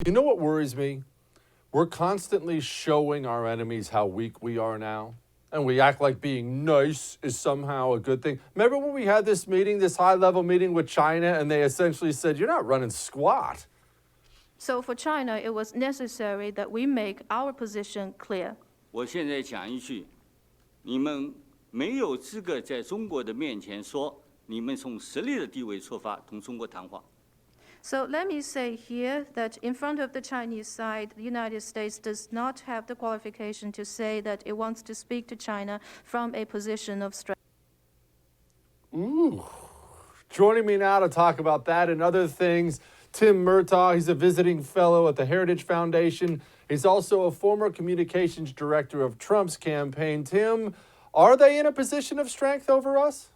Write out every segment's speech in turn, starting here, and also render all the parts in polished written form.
You know what worries me? We're constantly showing our enemies how weak we are now. And we act like being nice is somehow a good thing. Remember when we had this meeting, this high-level meeting with China, and they essentially said, you're not running squat. So for China, it was necessary that we make our position clear. 我现在讲一句，你们没有资格在中国的面前说你们从实力的地位出发同中国谈话。 So let me say here that in front of the Chinese side, the United States does not have the qualification to say that it wants to speak to China from a position of strength. Ooh. Joining me now to talk about that and other things, Tim Murtaugh. He's a visiting fellow at the Heritage Foundation. He's also a former communications director of Trump's campaign. Tim, are they in a position of strength over us?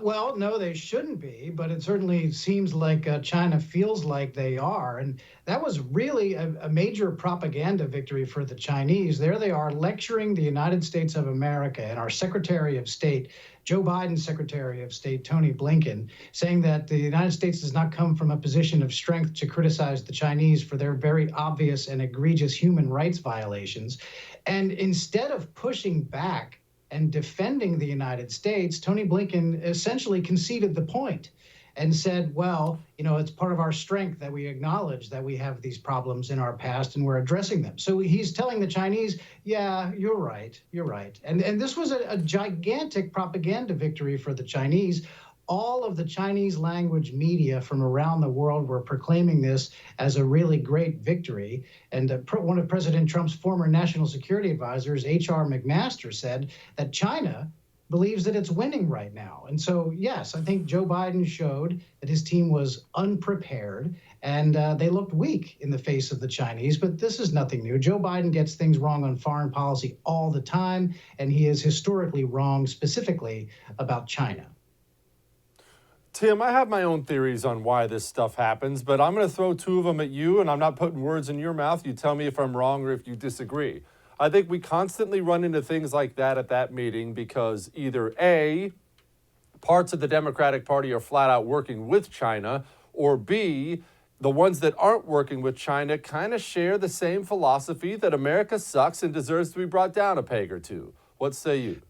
Well, no, they shouldn't be, but it certainly seems like China feels like they are. And that was really a major propaganda victory for the Chinese. There they are lecturing the United States of America and our Secretary of State, Joe Biden's Secretary of State, Tony Blinken, saying that the United States does not come from a position of strength to criticize the Chinese for their very obvious and egregious human rights violations. And instead of pushing back and defending the United States, Tony Blinken essentially conceded the point and said, well, you know, it's part of our strength that we acknowledge that we have these problems in our past and we're addressing them. So he's telling the Chinese, yeah, you're right. And this was a gigantic propaganda victory for the Chinese. All of the Chinese language media from around the world were proclaiming this as a really great victory. And one of President Trump's former national security advisors, H.R. McMaster, said that China believes that it's winning right now. And so, yes, I think Joe Biden showed that his team was unprepared and they looked weak in the face of the Chinese. But this is nothing new. Joe Biden gets things wrong on foreign policy all the time, and he is historically wrong specifically about China. Tim, I have my own theories on why this stuff happens, but I'm going to throw two of them at you, and I'm not putting words in your mouth. You tell me if I'm wrong or if you disagree. I think we constantly run into things like that at that meeting because either A, parts of the Democratic Party are flat out working with China, or B, the ones that aren't working with China kind of share the same philosophy that America sucks and deserves to be brought down a peg or two. What say you?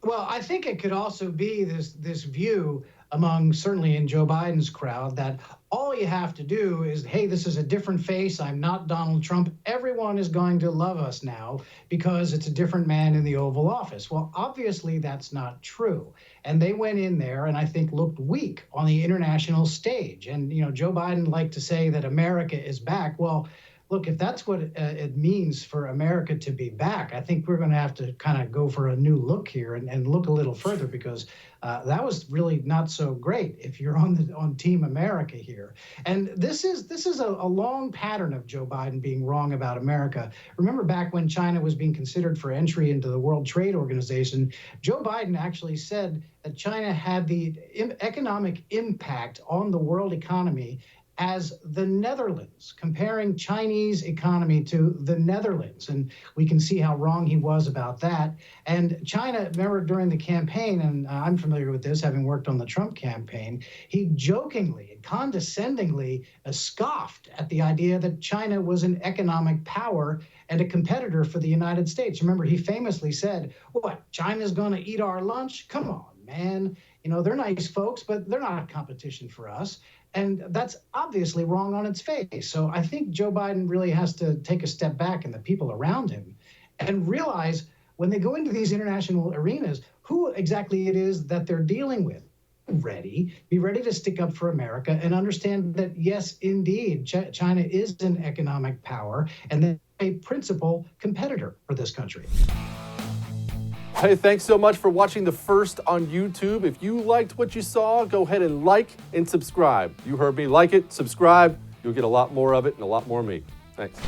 Well, I think it could also be this view among, certainly in Joe Biden's crowd, that all you have to do is, hey, this is a different face. I'm not Donald Trump. Everyone is going to love us now because it's a different man in the Oval Office. Well, obviously that's not true. And they went in there and I think looked weak on the international stage. And, you know, Joe Biden liked to say that America is back. Well, look, if that's what it means for America to be back, I think we're going to have to kind of go for a new look here and look a little further because that was really not so great if you're on Team America here. And this is a long pattern of Joe Biden being wrong about America. Remember back when China was being considered for entry into the World Trade Organization, Joe Biden actually said that China had the economic impact on the world economy as the Netherlands, comparing Chinese economy to the Netherlands. And we can see how wrong he was about that. And China, remember during the campaign, and I'm familiar with this, having worked on the Trump campaign, he jokingly and condescendingly scoffed at the idea that China was an economic power and a competitor for the United States. Remember, he famously said, what, China's going to eat our lunch? Come on, man. You know, they're nice folks, but they're not competition for us. And that's obviously wrong on its face. So I think Joe Biden really has to take a step back and the people around him and realize when they go into these international arenas, who exactly it is that they're dealing with. Be ready to stick up for America and understand that, yes, indeed, China is an economic power and they're a principal competitor for this country. Hey, thanks so much for watching the first on YouTube. If you liked what you saw, go ahead and like and subscribe. You heard me, like it, subscribe. You'll get a lot more of it and a lot more of me. Thanks.